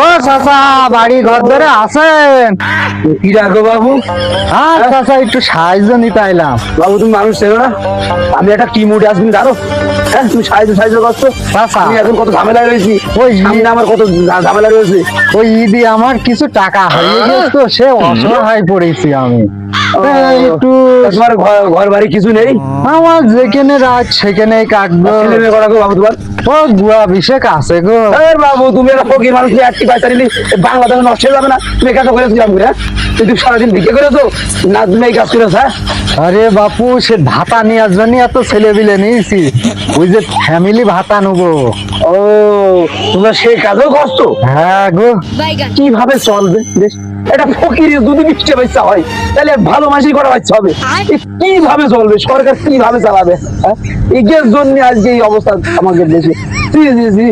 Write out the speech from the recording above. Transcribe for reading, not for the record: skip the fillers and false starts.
ও চাচা, বাড়ি ঘর ধরে আছেন? কি রাখো বাবু? হ্যাঁ চাচা, একটু সাহায্য নিতে আইলাম। বাবু তুমি মানুষ ছিল না, আমি একটা কি মুডে আসবি জানো? হ্যাঁ তুমি সাহায্য করছো। চাচা, আমি এখন কত ঝামেলায় রয়েছি, ওই সামনে আমার কত ঝামেলা রয়েছে। ওই ঈদে আমার কিছু টাকা হারিয়ে গেছে তো, সে অসহায় পড়েছি আমি। তাই একটু তোমার ঘর বাড়ি কিছু নেই? আমার যেখানে রাত সেখানেই কাটবো। ছেলে মেয়ে করা গো বাবু তোমার? ও গুয়া বিশেক আছে গো। বাবু তুমি একটা ফকির মানুষ, একটি পয়সা নিলি বাংলাদেশে নষ্ট হয়ে যাবে না? তুমি কাজ করেছো যাবো? হ্যাঁ তুমি সারাদিন ভিক্ষে করেছো না, তুমি এই কাজ করেছো? হ্যাঁ আরে বাপু, সে ভাতা নেওয়ার জন্য এত ছেলে বিলে নিয়েছি, ওই যে ফ্যামিলি ভাতা নেবো। ও, তোমরা সেই কাজও করছো? হ্যাঁ গো। কিভাবে চলবে দেশ? এটা ফকির যদি বৃষ্টি পয়সা হয় তাহলে ভালো মাসি করা বাচ্চা হবে, এ কিভাবে চলবে? সরকার কিভাবে চালাবে? হ্যাঁ, এর জন্য আজকে এই অবস্থা আমাদের দেশে। জি জি জি।